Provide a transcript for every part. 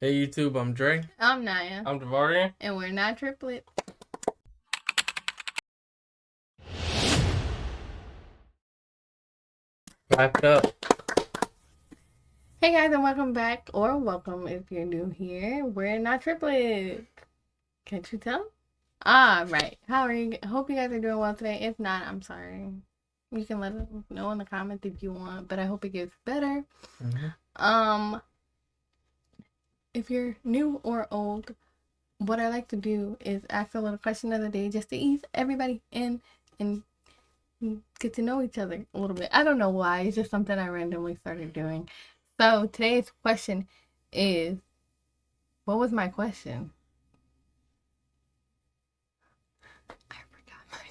Hey YouTube, I'm Dre. I'm Naya. I'm Devarian. And we're not triplets. Wrap it up. Hey guys, and welcome back, or welcome if you're new here. We're not triplets. Can't you tell? Right. How are you? Hope you guys are doing well today. If not, I'm sorry. You can let us know in the comments if you want, but I hope it gets better. Mm-hmm. If you're new or old, what I like to do is ask a little question of the day just to ease everybody in and get to know each other a little bit. I don't know why. It's just something I randomly started doing. So today's question is, what was my question? I forgot my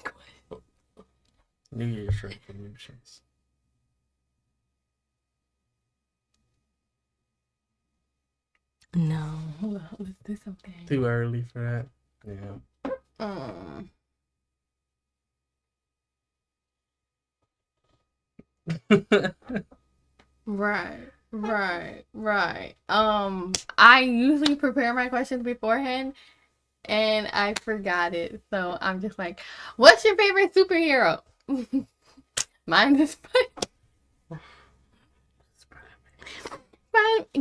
question. New Year's resolutions. No, hold on. Let's do something. Too early for that. Yeah. Right. I usually prepare my questions beforehand, and I forgot it. So I'm just like, what's your favorite superhero? Mine is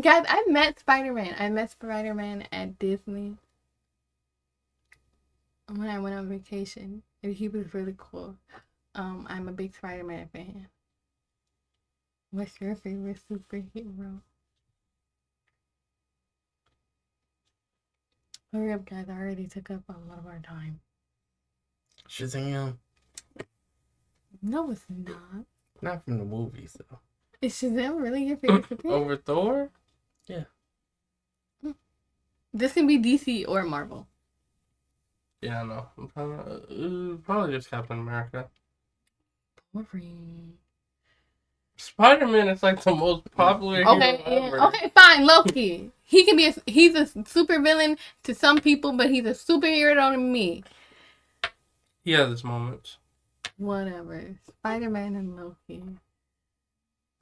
Guys, I met Spider-Man. I met Spider-Man at Disney when I went on vacation, and he was really cool. I'm a big Spider-Man fan. What's your favorite superhero? Hurry up, guys. I already took up a lot of our time. Shazam. No, it's not. Not from the movies, though. Is Shazam really your favorite superhero? Over Thor? Yeah. This can be DC or Marvel. Yeah, I know. Probably just Captain America. Boring. Spider-Man is like the most popular hero ever. Okay, fine. Loki. He's a super villain to some people, but he's a superhero to me. He has his moments. Whatever. Spider-Man and Loki.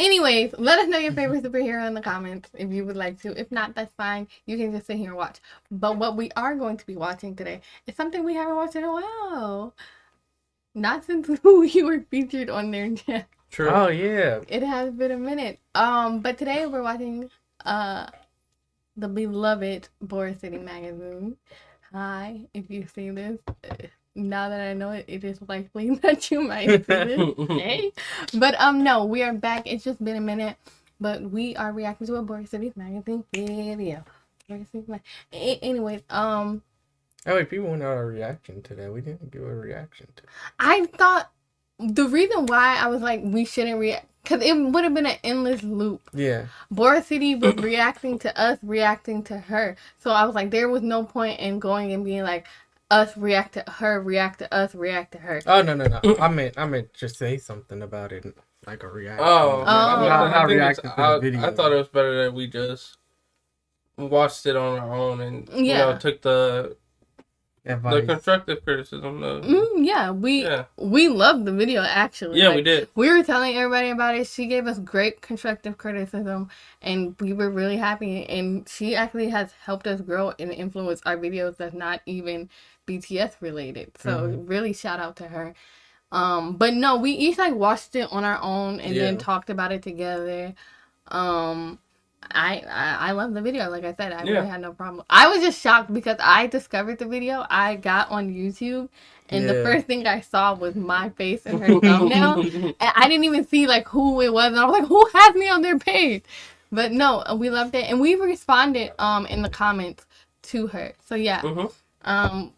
Anyways, let us know your favorite superhero in the comments if you would like to. If not, that's fine. You can just sit here and watch. But what we are going to be watching today is something we haven't watched in a while. Not since we were featured on their channel. True. Oh yeah. It has been a minute. But today we're watching the beloved Boracity magazine. Hi, if you see this. Now that I know it, it is likely that you might see this. Okay? But no, we are back. It's just been a minute. But we are reacting to a Boracity magazine video. Anyways, Oh wait, people want our reaction to that. We didn't give a reaction to it. I thought the reason why I was like, we shouldn't react, because it would have been an endless loop. Yeah. Boracity was reacting to us, reacting to her. So I was like, there was no point in going and being like, us react to her, react to us, react to her. Oh no. I meant just say something about it, like a reaction. I reacting to the video. I thought it was better that we just watched it on our own and you know took the constructive criticism. We loved the video actually. Yeah, we did. We were telling everybody about it. She gave us great constructive criticism, and we were really happy. And she actually has helped us grow and influence our videos that's not even BTS related. So really shout out to her. But no, we each like watched it on our own and then talked about it together. I love the video. Like I said, I really had no problem. I was just shocked because I discovered the video. I got on YouTube, and the first thing I saw was my face and her thumbnail. And I didn't even see like who it was. And I was like, who has me on their page? But no, we loved it, and we responded in the comments to her. So yeah,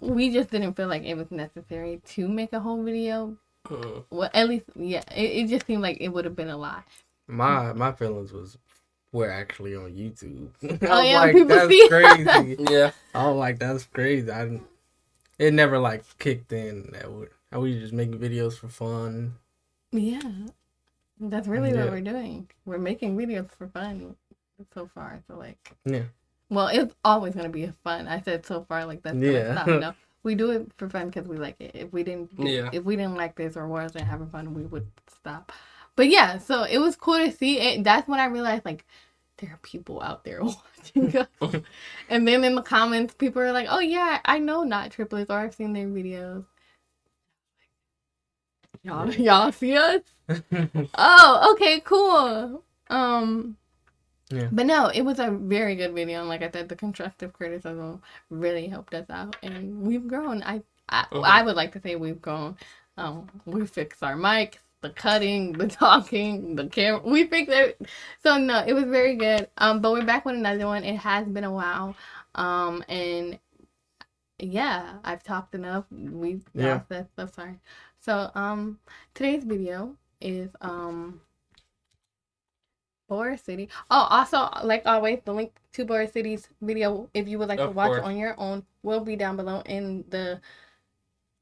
we just didn't feel like it was necessary to make a whole video. Well, at least it just seemed like it would have been a lot. My feelings were actually on YouTube. Oh yeah, like, people that's see. crazy. Yeah. I was like, that's crazy. It never like kicked in that we just making videos for fun. Yeah, that's really what we're doing. We're making videos for fun so far. So like, well, it's always gonna be fun. I said so far, like that's gonna stop. No, we do it for fun because we like it. If we didn't like this or wasn't having fun, we would stop. But yeah, so it was cool to see it. That's when I realized like there are people out there watching us. And then in the comments, people are like, oh yeah, I know NotTriplets, or I've seen their videos. Y'all see us? Oh, okay, cool. Yeah. But no, it was a very good video, and like I said, the constructive criticism really helped us out, and we've grown. I would like to say we've grown. We fixed our mics, the cutting, the talking, the camera. We fixed it. So no, it was very good. But we're back with another one. It has been a while. And yeah, I've talked enough. We've lost that stuff. Sorry. So today's video is Bora City. Oh, also, like always, the link to Bora City's video, if you would like to watch it on your own, will be down below in the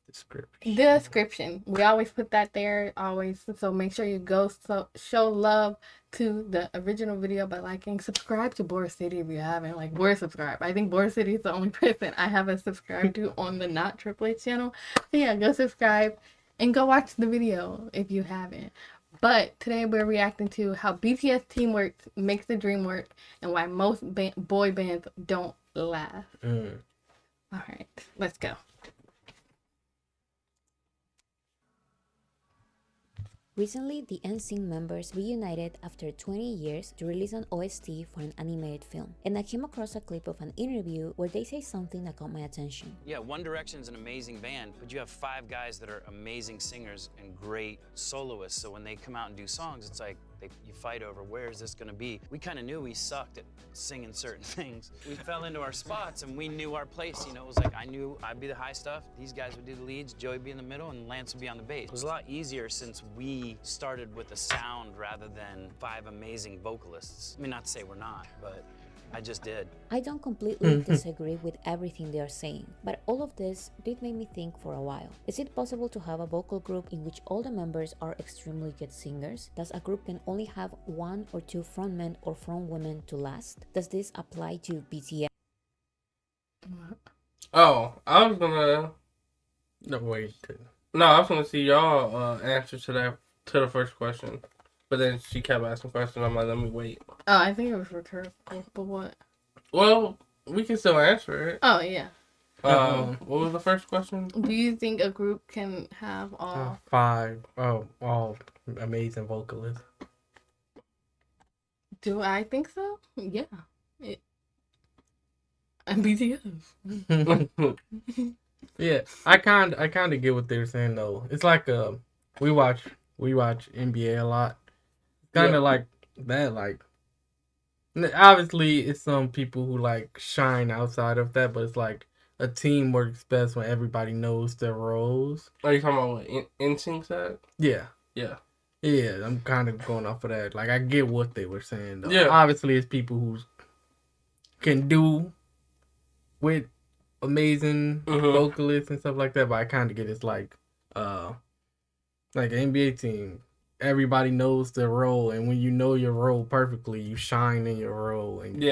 description. We always put that there, always. So make sure you go show love to the original video by liking. Subscribe to Bora City if you haven't. Like, Bora subscribe. I think Bora City is the only person I haven't subscribed to on the NotTriplets channel. So yeah, go subscribe and go watch the video if you haven't. But today we're reacting to how BTS teamwork makes the dream work and why most boy bands don't last. All right, let's go. Recently, the NSYNC members reunited after 20 years to release an OST for an animated film. And I came across a clip of an interview where they say something that caught my attention. Yeah, One Direction's an amazing band, but you have 5 guys that are amazing singers and great soloists. So when they come out and do songs, it's like you fight over where is this gonna be. We kind of knew we sucked at singing certain things. We fell into our spots and we knew our place. You know, it was like I knew I'd be the high stuff, these guys would do the leads, Joey would be in the middle, and Lance would be on the bass. It was a lot easier since we started with a sound rather than 5 amazing vocalists. I mean, not to say we're not, but I just did. I don't completely disagree with everything they are saying, but all of this did make me think for a while. Is it possible to have a vocal group in which all the members are extremely good singers? Does a group can only have 1 or 2 frontmen or frontwomen to last? Does this apply to BTS? Oh, I was gonna... No, wait. No, I was gonna see y'all answer to the first question. But then she kept asking questions. I'm like, let me wait. Oh, I think it was rhetorical, but what? Well, we can still answer it. Oh, yeah. What was the first question? Do you think a group can have all 5 all amazing vocalists? Do I think so? Yeah. And BTS. Yeah, I kind of get what they're saying though. It's like we watch NBA a lot. Kind of like that. Like, obviously, it's some people who like shine outside of that, but it's like a team works best when everybody knows their roles. Are you talking about what NSYNC said? Yeah. Yeah. Yeah, I'm kind of going off of that. Like, I get what they were saying though. Yeah. Obviously, it's people who can do with amazing vocalists and stuff like that, but I kind of get it's like an NBA team. Everybody knows their role, and when you know your role perfectly, you shine in your role and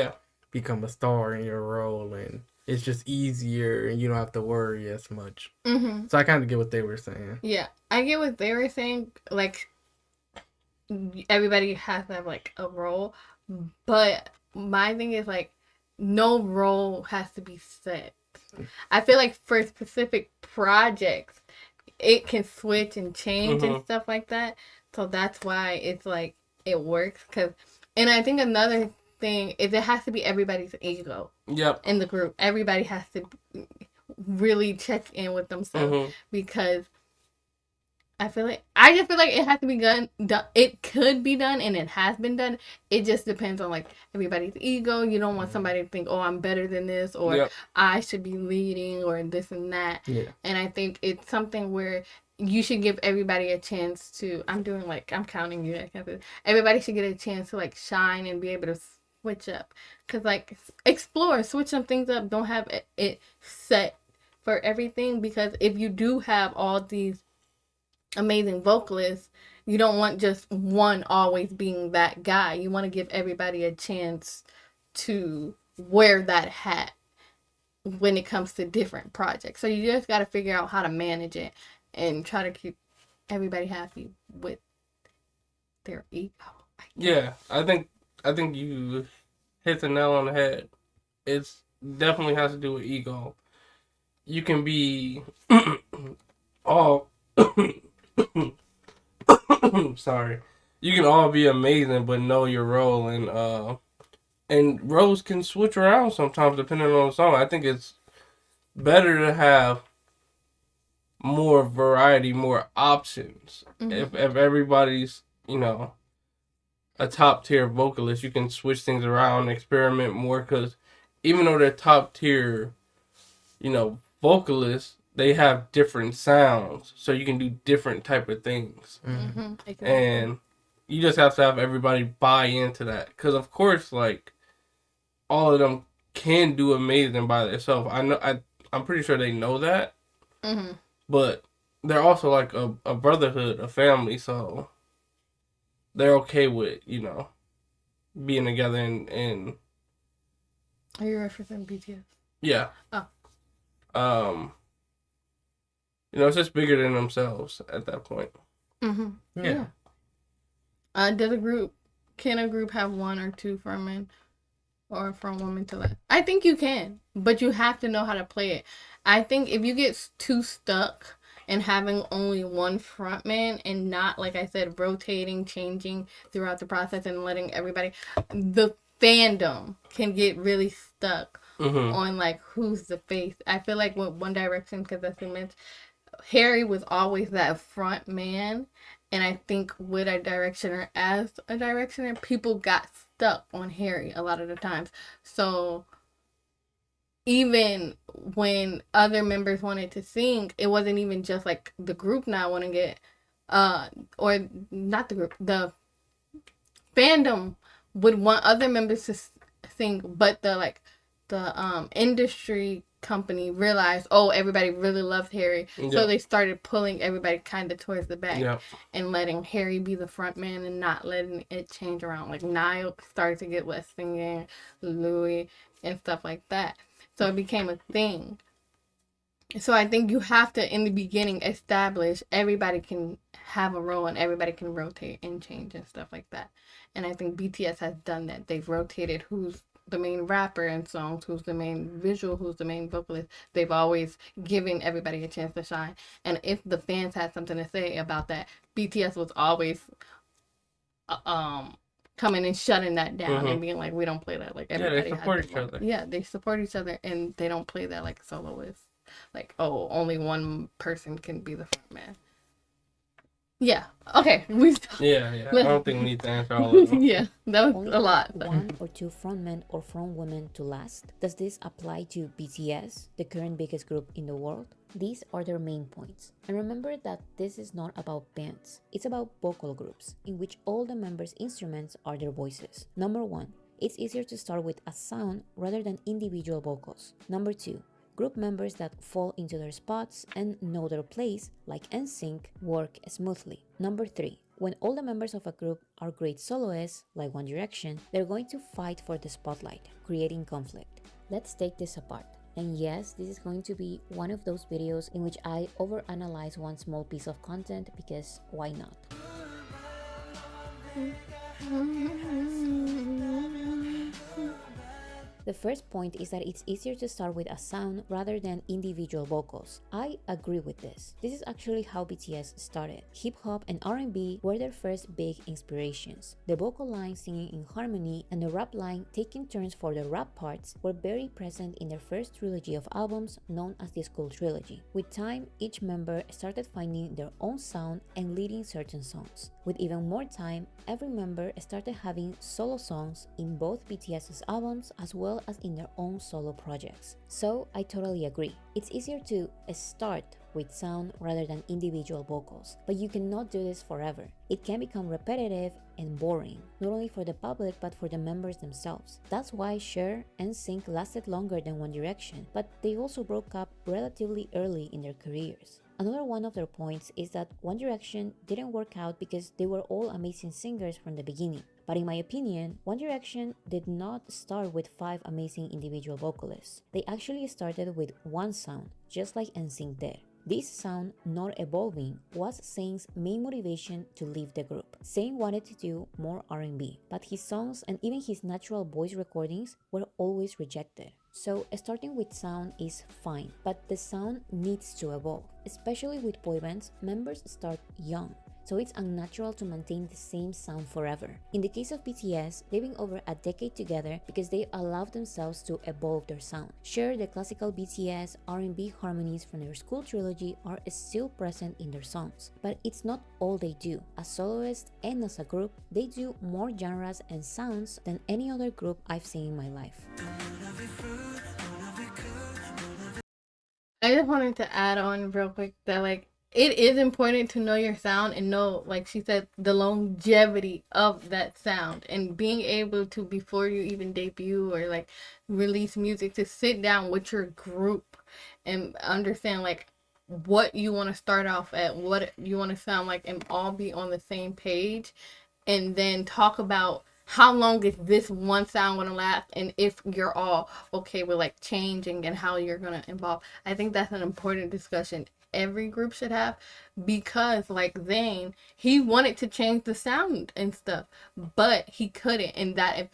become a star in your role, and it's just easier, and you don't have to worry as much. So I kind of get what they were saying. Yeah, I get what they were saying. Like, everybody has to have like a role, but my thing is like no role has to be set. I feel like for specific projects, it can switch and change and stuff like that. So that's why it's like it works. And I think another thing is it has to be everybody's ego. Yep. In the group, everybody has to really check in with themselves because I just feel like it has to be done. It could be done, and it has been done. It just depends on like everybody's ego. You don't want somebody to think, "Oh, I'm better than this," or "I should be leading," or this and that. Yeah. And I think it's something where you should give everybody a chance to. I'm counting you. Everybody should get a chance to like shine and be able to switch up. Cause like explore, switch some things up. Don't have it set for everything, because if you do have all these amazing vocalists, you don't want just one always being that guy. You want to give everybody a chance to wear that hat when it comes to different projects. So you just got to figure out how to manage it and try to keep everybody happy with their ego. Yeah, I think I think you hit the nail on the head. It's definitely has to do with ego. You can be all sorry. You can all be amazing, but know your role, and roles can switch around sometimes depending on the song. I think it's better to have more variety, more options. If everybody's, a top tier vocalist, you can switch things around, experiment more, because even though they're top tier, vocalists, they have different sounds, so you can do different type of things. Exactly. And you just have to have everybody buy into that, because of course, like, all of them can do amazing by themselves. I'm pretty sure they know that. But they're also like a brotherhood, a family, so they're okay with, being together and Are you referencing BTS? yeah. Oh. It's just bigger than themselves at that point. Yeah. Can a group have one or two frontmen? Or from women to left? I think you can, but you have to know how to play it. I think if you get too stuck in having only one frontman and not, like I said, rotating, changing throughout the process and letting everybody, the fandom can get really stuck on like who's the face. I feel like with One Direction, because as you mentioned, Harry was always that front man. And I think with a directioner, as a directioner, people got stuck on Harry a lot of the times. So even when other members wanted to sing, it wasn't even just like the group not wanting it, or not the group, the fandom would want other members to sing, but the industry company realized, everybody really loves Harry, so they started pulling everybody kind of towards the back and letting Harry be the front man and not letting it change around. Like Niall started to get less singing, Louis and stuff like that, so it became a thing. So I think you have to, in the beginning, establish everybody can have a role and everybody can rotate and change and stuff like that. And I think BTS has done that. They've rotated who's the main rapper in songs, who's the main visual, who's the main vocalist. They've always given everybody a chance to shine. And if the fans had something to say about that, BTS was always coming and shutting that down and being like, we don't play that. Like everybody they support each other. Yeah, they support each other and they don't play that like soloists. Like, only one person can be the front man. Yeah. Okay. Yeah. I don't think we need to answer all of them. Yeah, that was Only a lot. One or two frontmen or frontwomen to last? Does this apply to BTS, the current biggest group in the world? These are their main points. And remember that this is not about bands. It's about vocal groups, in which all the members' instruments are their voices. Number 1, it's easier to start with a sound rather than individual vocals. Number 2, group members that fall into their spots and know their place, like NSYNC, work smoothly. Number 3, when all the members of a group are great soloists, like One Direction, they're going to fight for the spotlight, creating conflict. Let's take this apart. And yes, this is going to be one of those videos in which I overanalyze one small piece of content, because why not? The first point is that it's easier to start with a sound rather than individual vocals. I agree with this. This is actually how BTS started. Hip-hop and R&B were their first big inspirations. The vocal line singing in harmony and the rap line taking turns for the rap parts were very present in their first trilogy of albums known as the School Trilogy. With time, each member started finding their own sound and leading certain songs. With even more time, every member started having solo songs in both BTS's albums as well as in their own solo projects. So I totally agree. It's easier to start with sound rather than individual vocals, but you cannot do this forever. It can become repetitive and boring, not only for the public but for the members themselves. That's why Cher and NSYNC lasted longer than One Direction, but they also broke up relatively early in their careers. Another one of their points is that One Direction didn't work out because they were all amazing singers from the beginning. But in my opinion, One Direction did not start with 5 amazing individual vocalists. They actually started with one sound, just like NSYNC did. This sound not evolving was Zayn's main motivation to leave the group. Zayn wanted to do more R&B, but his songs and even his natural voice recordings were always rejected. So starting with sound is fine, but the sound needs to evolve. Especially with boy bands, members start young, so it's unnatural to maintain the same sound forever. In the case of BTS, they've been over a decade together because they allowed themselves to evolve their sound. Sure, the classical BTS R&B harmonies from their school trilogy are still present in their songs, but it's not all they do. As soloists and as a group, they do more genres and sounds than any other group I've seen in my life. I just wanted to add on real quick that like it is important to know your sound and know, like she said, the longevity of that sound, and being able to, before you even debut or like release music, to sit down with your group and understand like what you want to start off at, what you want to sound like, and all be on the same page, and then talk about how long is this one sound going to last, and if you're all okay with like changing and how you're going to evolve. I think that's an important discussion every group should have, because like Zayn, he wanted to change the sound and stuff, but he couldn't, and that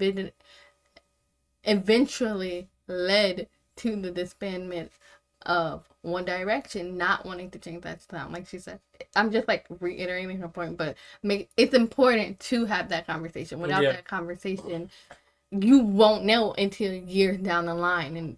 eventually led to the disbandment of One Direction not wanting to change that sound. Like she said, I'm just like reiterating her point, but it's important to have that conversation. Without that conversation, you won't know until years down the line, and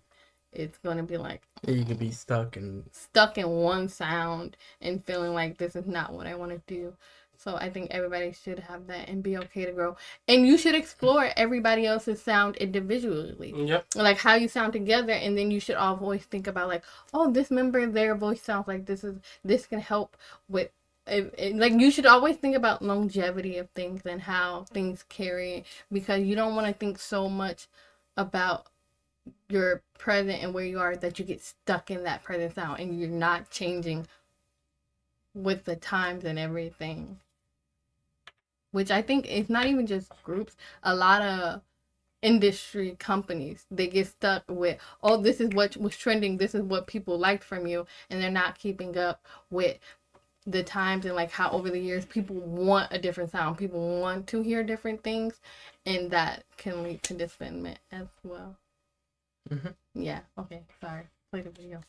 it's gonna be like you could be stuck in one sound and feeling like this is not what I want to do. So I think everybody should have that and be okay to grow. And you should explore everybody else's sound individually. Yep. Like how you sound together, and then you should always think about like, oh, this member, their voice sounds like this can help with like you should always think about longevity of things and how things carry, because you don't want to think so much about your present and where you are that you get stuck in that present sound and you're not changing with the times and everything. Which I think it's not even just groups. A lot of industry companies, they get stuck with, oh, this is what was trending, this is what people liked from you, and they're not keeping up with the times and like how over the years people want a different sound, people want to hear different things, and that can lead to disbandment as well. Yeah, okay, sorry. Play the video.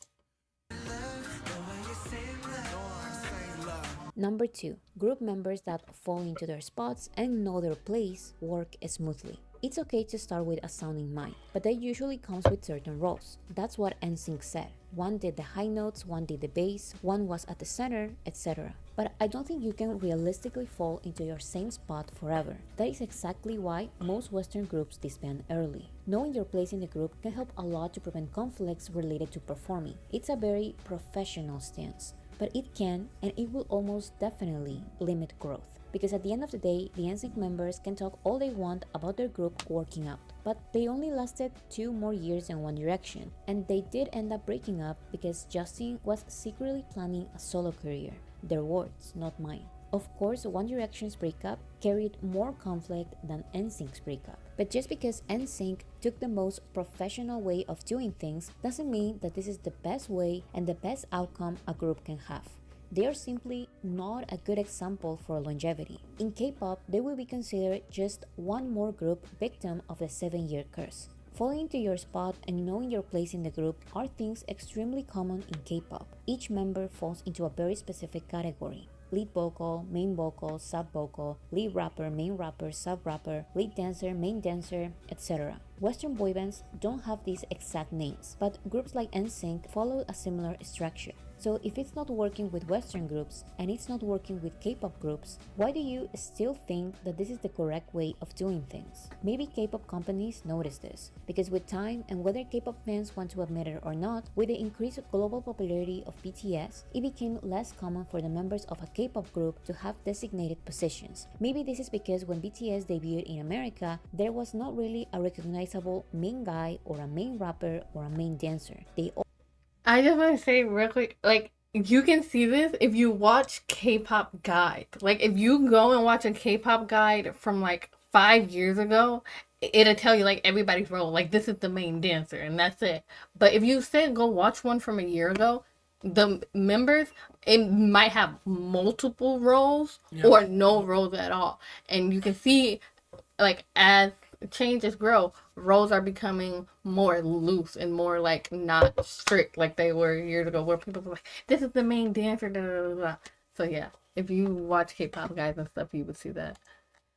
Number 2. Group members that fall into their spots and know their place work smoothly. It's okay to start with a sound in mind, but that usually comes with certain roles. That's what NSYNC said. One did the high notes, one did the bass, one was at the center, etc. But I don't think you can realistically fall into your same spot forever. That is exactly why most Western groups disband early. Knowing your place in the group can help a lot to prevent conflicts related to performing. It's a very professional stance, but it can, and it will almost definitely, limit growth. Because at the end of the day, the NSYNC members can talk all they want about their group working out, but they only lasted 2 more years in One Direction, and they did end up breaking up because Justin was secretly planning a solo career. Their words, not mine. Of course, One Direction's breakup carried more conflict than NSYNC's breakup. But just because NSYNC took the most professional way of doing things doesn't mean that this is the best way and the best outcome a group can have. They are simply not a good example for longevity. In K-pop, they will be considered just one more group victim of the 7-year curse. Falling into your spot and knowing your place in the group are things extremely common in K-pop. Each member falls into a very specific category. Lead vocal, main vocal, sub vocal, lead rapper, main rapper, sub rapper, lead dancer, main dancer, etc. Western boy bands don't have these exact names, but groups like NSYNC follow a similar structure. So if it's not working with Western groups and it's not working with K-pop groups, why do you still think that this is the correct way of doing things? Maybe K-pop companies notice this, because with time, and whether K-pop fans want to admit it or not, with the increased global popularity of BTS, it became less common for the members of a K-pop group to have designated positions. Maybe this is because when BTS debuted in America, there was not really a recognizable main guy or a main rapper or a main dancer. I just want to say real quick, like, you can see this if you watch K-pop Guide. Like, if you go and watch a K-pop Guide from, like, 5 years ago, it'll tell you, like, everybody's role. Like, this is the main dancer, and that's it. But if you said go watch one from a year ago, the members, it might have multiple roles or no roles at all. And you can see, like, as changes grow, roles are becoming more loose and more, like, not strict like they were years ago, where people were like, this is the main dancer, blah, blah, blah. So yeah, if you watch K-pop guys and stuff, you would see that.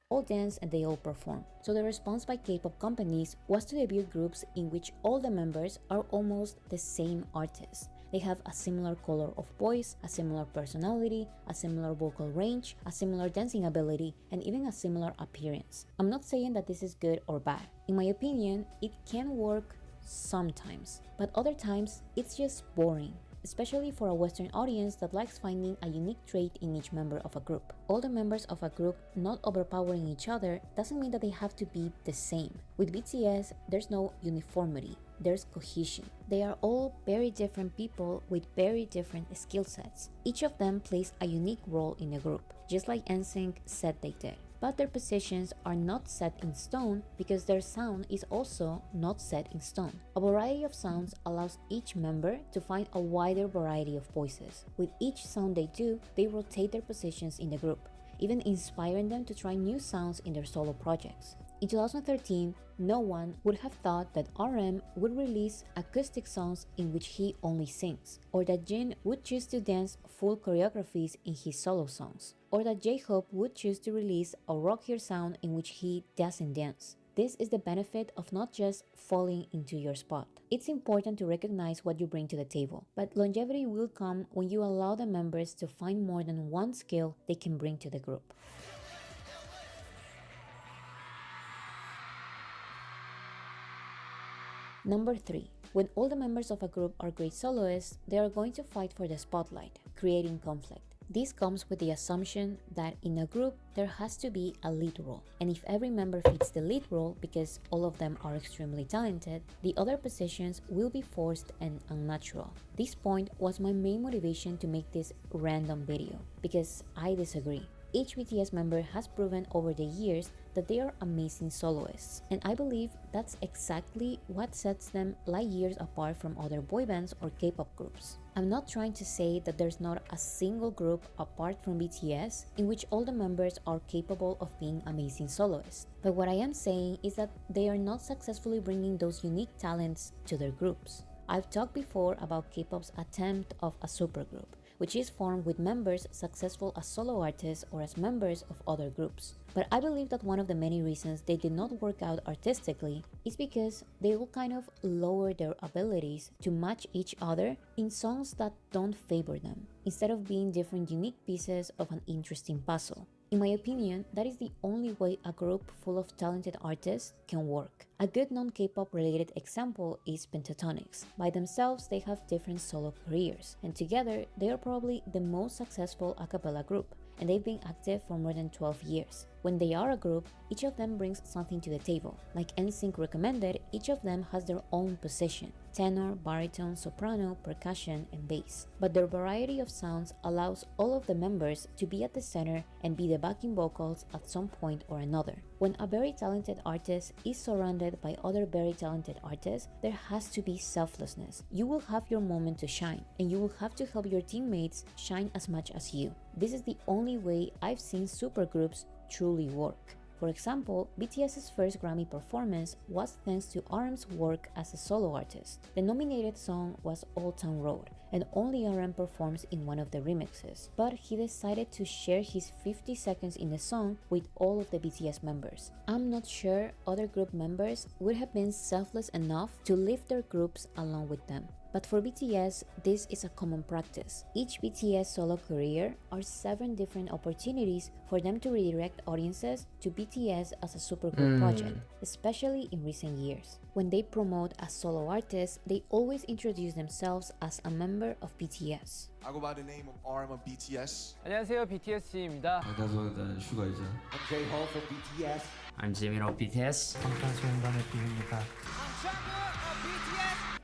All dance and they all perform. So the response by K-pop companies was to debut groups in which all the members are almost the same artist. They have a similar color of voice, a similar personality, a similar vocal range, a similar dancing ability, and even a similar appearance. I'm not saying that this is good or bad. In my opinion, it can work sometimes, but other times it's just boring, especially for a Western audience that likes finding a unique trait in each member of a group. All the members of a group not overpowering each other doesn't mean that they have to be the same. With BTS, there's no uniformity, there's cohesion. They are all very different people with very different skill sets. Each of them plays a unique role in the group, just like NSYNC said they did. But their positions are not set in stone because their sound is also not set in stone. A variety of sounds allows each member to find a wider variety of voices. With each sound they do, they rotate their positions in the group, even inspiring them to try new sounds in their solo projects. In 2013, no one would have thought that RM would release acoustic songs in which he only sings, or that Jin would choose to dance full choreographies in his solo songs, or that J-Hope would choose to release a rockier sound in which he doesn't dance. This is the benefit of not just falling into your spot. It's important to recognize what you bring to the table, but longevity will come when you allow the members to find more than one skill they can bring to the group. Number 3. When all the members of a group are great soloists, they are going to fight for the spotlight, creating conflict. This comes with the assumption that in a group, there has to be a lead role. And if every member fits the lead role because all of them are extremely talented, the other positions will be forced and unnatural. This point was my main motivation to make this random video, because I disagree. Each BTS member has proven over the years that they are amazing soloists, and I believe that's exactly what sets them light years apart from other boy bands or K-pop groups. I'm not trying to say that there's not a single group apart from BTS in which all the members are capable of being amazing soloists, but what I am saying is that they are not successfully bringing those unique talents to their groups. I've talked before about K-pop's attempt of a supergroup, which is formed with members successful as solo artists or as members of other groups. But I believe that one of the many reasons they did not work out artistically is because they will kind of lower their abilities to match each other in songs that don't favor them, instead of being different unique pieces of an interesting puzzle. In my opinion, that is the only way a group full of talented artists can work. A good non-K-pop related example is Pentatonix. By themselves, they have different solo careers, and together, they are probably the most successful a cappella group, and they've been active for more than 12 years. When they are a group, each of them brings something to the table. Like NSYNC recommended, each of them has their own position: tenor, baritone, soprano, percussion, and bass. But their variety of sounds allows all of the members to be at the center and be the backing vocals at some point or another. When a very talented artist is surrounded by other very talented artists, there has to be selflessness. You will have your moment to shine, and you will have to help your teammates shine as much as you. This is the only way I've seen supergroups truly work. For example, BTS's first Grammy performance was thanks to RM's work as a solo artist. The nominated song was Old Town Road, and only RM performs in one of the remixes, but he decided to share his 50 seconds in the song with all of the BTS members. I'm not sure other group members would have been selfless enough to lift their groups along with them. But for BTS, this is a common practice. Each BTS solo career are 7 different opportunities for them to redirect audiences to BTS as a supergroup project, especially in recent years. When they promote a solo artist, they always introduce themselves as a member of BTS. I go by the name of RM of BTS. 안녕하세요, BTS입니다. 방탄소년단 슈가이자. I'm J-Hope from BTS. I'm Jimin of BTS. 방탄소년단의 비입니다.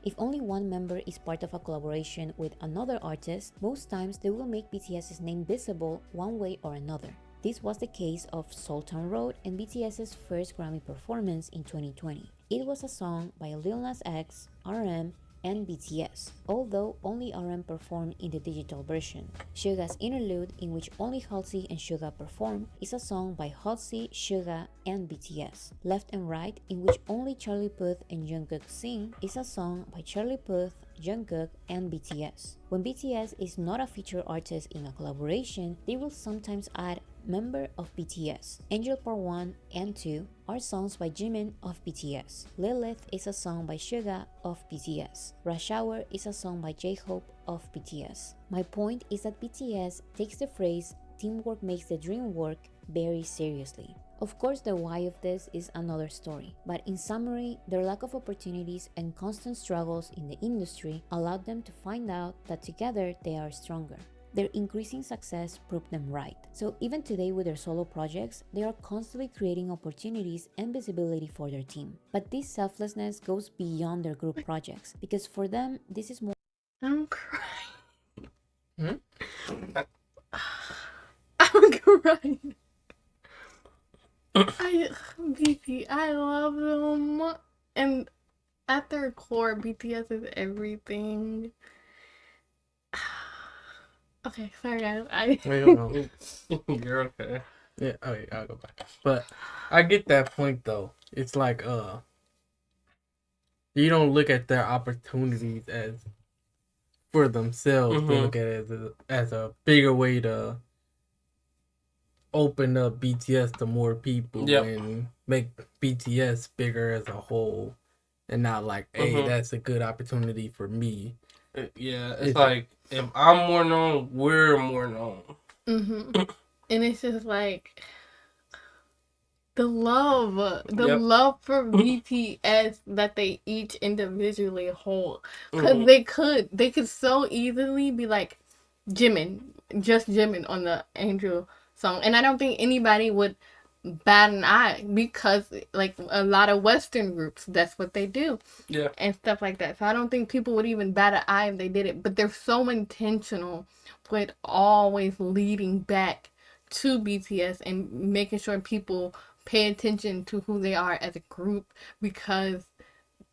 If only one member is part of a collaboration with another artist, most times they will make BTS's name visible one way or another. This was the case of Old Town Road and BTS's first Grammy performance in 2020. It was a song by Lil Nas X, RM, and BTS, although only RM performed in the digital version. Suga's Interlude, in which only Halsey and Suga perform, is a song by Halsey, Suga, and BTS. Left and Right, in which only Charlie Puth and Jungkook sing, is a song by Charlie Puth, Jungkook, and BTS. When BTS is not a featured artist in a collaboration, they will sometimes add member of BTS. Angel Part 1 and 2 are songs by Jimin of BTS. Lilith is a song by Suga of BTS. Rush Hour is a song by J-Hope of BTS. My point is that BTS takes the phrase "teamwork makes the dream work" very seriously. Of course, the why of this is another story, but in summary, their lack of opportunities and constant struggles in the industry allowed them to find out that together they are stronger. Their increasing success proved them right. So even today with their solo projects, they are constantly creating opportunities and visibility for their team. But this selflessness goes beyond their group projects, because for them, this is more... I'm crying. I'm crying. I love them, and at their core, BTS is everything. Okay, sorry guys. Wait, hold on. You're okay. Yeah, okay, I'll go back. But I get that point though. It's like you don't look at their opportunities as for themselves. They look at it as a bigger way to open up BTS to more people and make BTS bigger as a whole, and not like, hey, that's a good opportunity for me. Yeah, it's like if I'm more known, we're more known. And it's just like the love for BTS that they each individually hold, because they could so easily be like just Jimin on the Angel song, and I don't think anybody would bat an eye, because like a lot of Western groups, that's what they do, and stuff like that. So I don't think people would even bat an eye if they did it, but they're so intentional with always leading back to BTS and making sure people pay attention to who they are as a group, because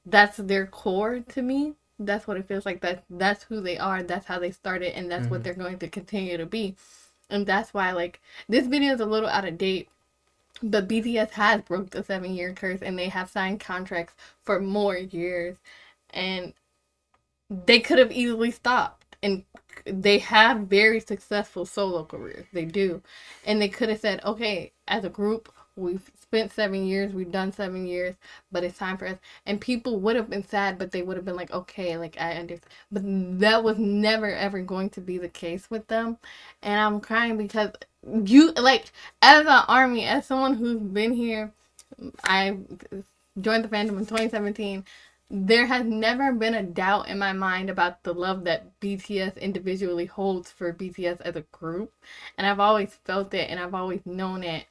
that's their core to me. That's what it feels like. That's who they are. That's how they started, and that's what they're going to continue to be. And that's why, like, this video is a little out of date, but BTS has broke the 7-year curse, and they have signed contracts for more years, and they could have easily stopped. And they have very successful solo careers. They do. And they could have said, okay, as a group, we've spent 7 years, we've done 7 years, but it's time for us. And people would have been sad, but they would have been like, okay, like, I understand. But that was never, ever going to be the case with them. And I'm crying because you, like, as an ARMY, as someone who's been here, I joined the fandom in 2017. There has never been a doubt in my mind about the love that BTS individually holds for BTS as a group. And I've always felt it, and I've always known it.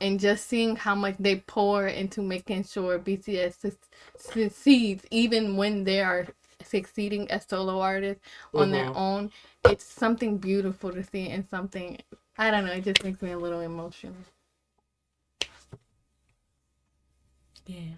And just seeing how much they pour into making sure BTS succeeds, even when they are succeeding as solo artists on their own, it's something beautiful to see, and something, I don't know, it just makes me a little emotional. Yeah.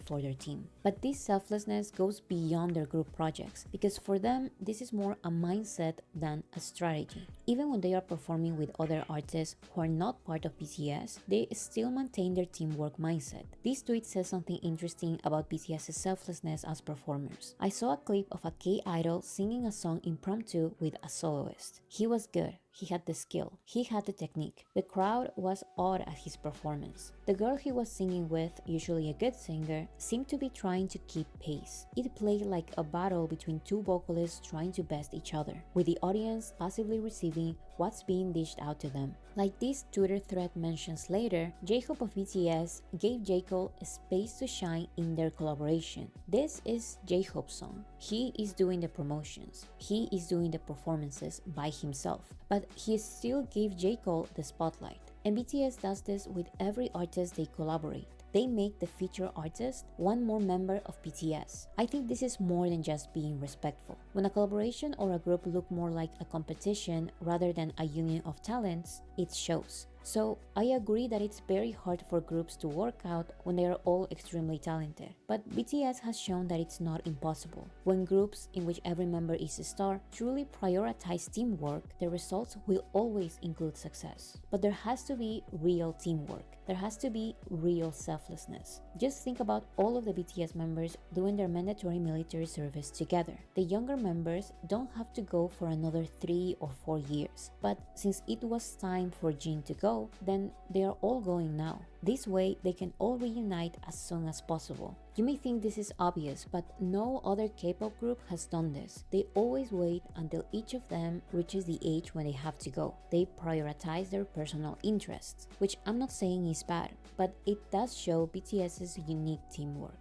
For their team. But this selflessness goes beyond their group projects, because for them, this is more a mindset than a strategy. Even when they are performing with other artists who are not part of BTS, they still maintain their teamwork mindset. This tweet says something interesting about BTS's selflessness as performers. I saw a clip of a K-idol singing a song impromptu with a soloist. He was good. He had the skill. He had the technique. The crowd was awed at his performance. The girl he was singing with, usually a good singer, seemed to be trying to keep pace. It played like a battle between two vocalists trying to best each other, with the audience passively receiving what's being dished out to them. Like this Twitter thread mentions later, J-Hope of BTS gave J. Cole a space to shine in their collaboration. This is J-Hope's song. He is doing the promotions. He is doing the performances by himself. But he still gave J. Cole the spotlight. And BTS does this with every artist they collaborate. They make the featured artist one more member of BTS. I think this is more than just being respectful. When a collaboration or a group look more like a competition rather than a union of talents, it shows. So I agree that it's very hard for groups to work out when they are all extremely talented. But BTS has shown that it's not impossible. When groups in which every member is a star truly prioritize teamwork, the results will always include success. But there has to be real teamwork. There has to be real selflessness. Just think about all of the BTS members doing their mandatory military service together. The younger members don't have to go for another 3 or 4 years. But since it was time for Jin to go, then they are all going now. This way, they can all reunite as soon as possible. You may think this is obvious, but no other K-pop group has done this. They always wait until each of them reaches the age when they have to go. They prioritize their personal interests, which I'm not saying is bad, but it does show BTS's unique teamwork.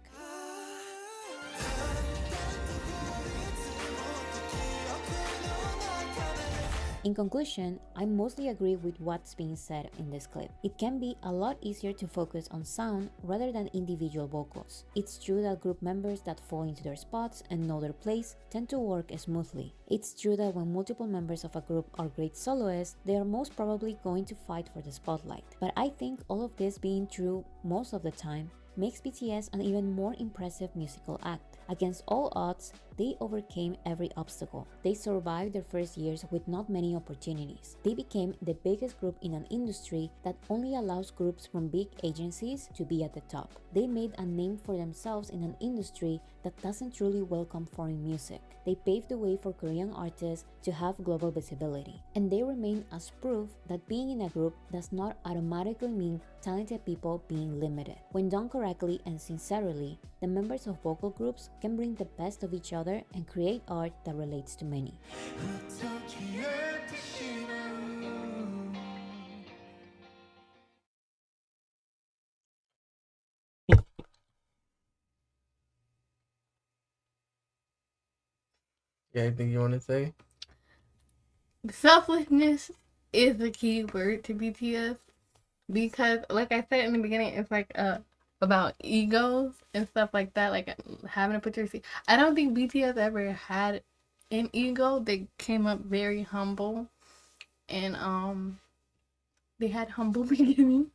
In conclusion, I mostly agree with what's being said in this clip. It can be a lot easier to focus on sound rather than individual vocals. It's true that group members that fall into their spots and know their place tend to work smoothly. It's true that when multiple members of a group are great soloists, they are most probably going to fight for the spotlight. But I think all of this being true most of the time makes BTS an even more impressive musical act. Against all odds, they overcame every obstacle. They survived their first years with not many opportunities. They became the biggest group in an industry that only allows groups from big agencies to be at the top. They made a name for themselves in an industry that doesn't truly welcome foreign music. They paved the way for Korean artists to have global visibility. And they remain as proof that being in a group does not automatically mean talented people being limited. When done correctly and sincerely, the members of vocal groups can bring the best of each other and create art that relates to many. Yeah, anything you want to say? Selflessness is the key word to BTS because, like I said in the beginning, it's like about egos and stuff like that, like having to put your seat. I don't think BTS ever had an ego. They came up very humble, and they had humble beginnings.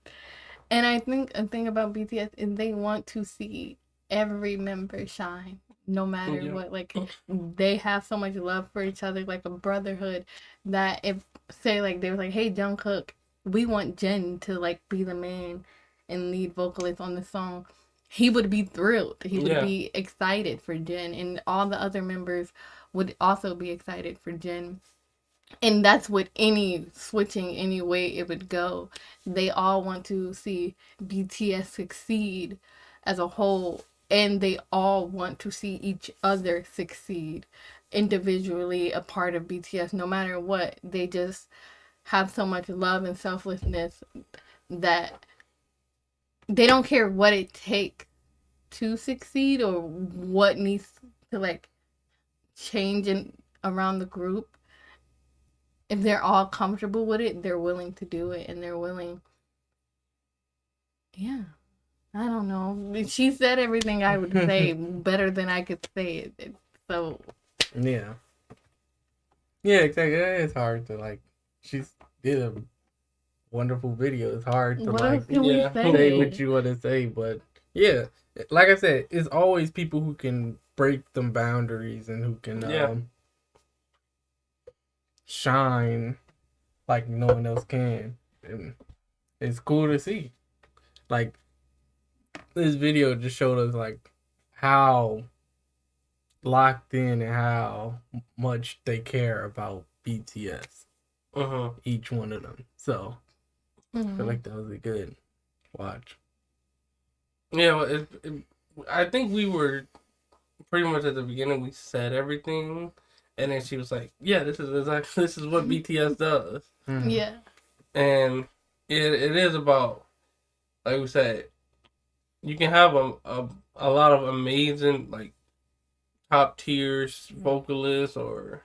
And I think a thing about BTS is they want to see every member shine, no matter what. Like, they have so much love for each other, like a brotherhood, that if, say, like, they were like, hey, Jungkook, we want Jin to, like, be the man and lead vocalist on the song, he would be thrilled. He would be excited for Jin, and all the other members would also be excited for Jin. And that's with any switching, any way it would go. They all want to see BTS succeed as a whole, and they all want to see each other succeed individually, a part of BTS, no matter what. They just have so much love and selflessness that they don't care what it takes to succeed or what needs to, like, change around the group. If they're all comfortable with it, they're willing to do it, and they're willing. Yeah. I don't know. She said everything I would say better than I could say it. So. Yeah. Yeah, exactly. It's hard to, like, she did a wonderful video. It's hard to, what like, say what you want to say. But, yeah, like I said, it's always people who can break them boundaries and who can shine like no one else can. And it's cool to see. Like, this video just showed us, like, how locked in and how much they care about BTS. Each one of them. So, I feel like that was a good watch. Yeah, well, I think we were pretty much at the beginning, we said everything. And then she was like, yeah, this is what BTS does. Yeah. And it is about, like we said, you can have a lot of amazing, like, top tiers vocalists or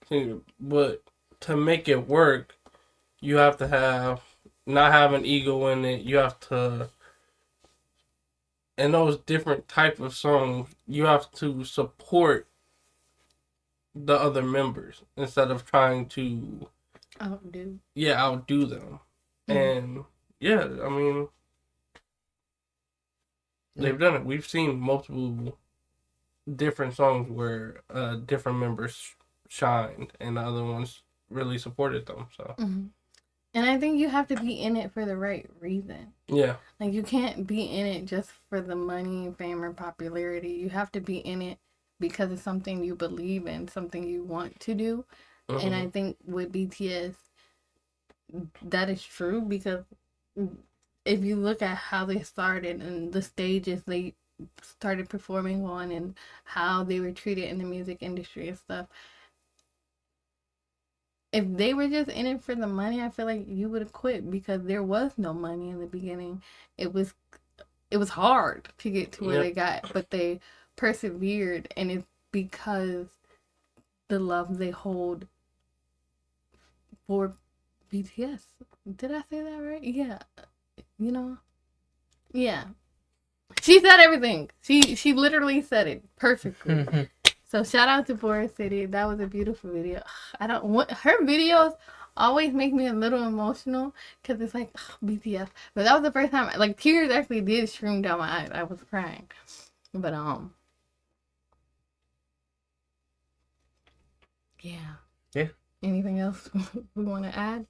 singer, but to make it work, you have to not have an ego in it. You have to, in those different type of songs, you have to support the other members instead of trying to outdo them. And yeah, I mean, they've done it. We've seen multiple different songs where different members shined and the other ones really supported them. So, and I think you have to be in it for the right reason. Yeah. Like, you can't be in it just for the money, fame, or popularity. You have to be in it because it's something you believe in, something you want to do. And I think with BTS, that is true, because if you look at how they started and the stages they started performing on and how they were treated in the music industry and stuff, if they were just in it for the money, I feel like you would have quit, because there was no money in the beginning. It was hard to get to where they got, but they persevered, and it's because the love they hold for BTS. Did I say that right? Yeah. You know? Yeah. She said everything. She literally said it perfectly. So shout out to boracity. That was a beautiful video. Her videos always make me a little emotional, because it's like, BTS. But that was the first time, like, tears actually did stream down my eyes. I was crying. But yeah. Anything else we want to add?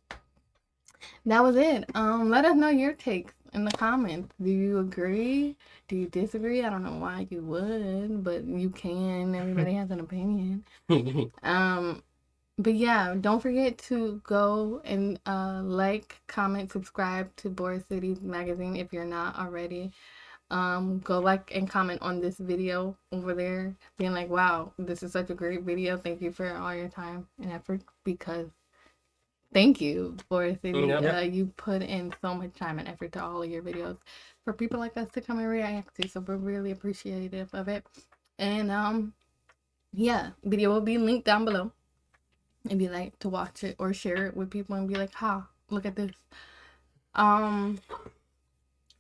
That was it. Let us know your takes in the comments. Do you agree? Do you disagree? I don't know why you would, but you can. Everybody has an opinion. But yeah, don't forget to go and like, comment, subscribe to Boracity Magazine if you're not already. Go like and comment on this video over there, being like, wow, this is such a great video. Thank you for all your time and effort, because thank you, Boracity. You put in so much time and effort to all of your videos for people like us to come and react to, so we're really appreciative of it. And yeah, video will be linked down below if you like to watch it or share it with people and be like, look at this.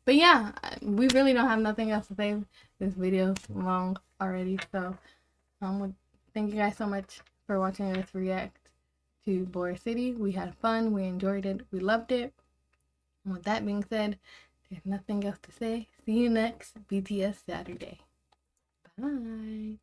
But yeah, we really don't have nothing else to say. This video's long already, so thank you guys so much for watching us react to Boracity. We had fun, we enjoyed it, we loved it. And with that being said, there's nothing else to say. See you next BTS Saturday. Bye.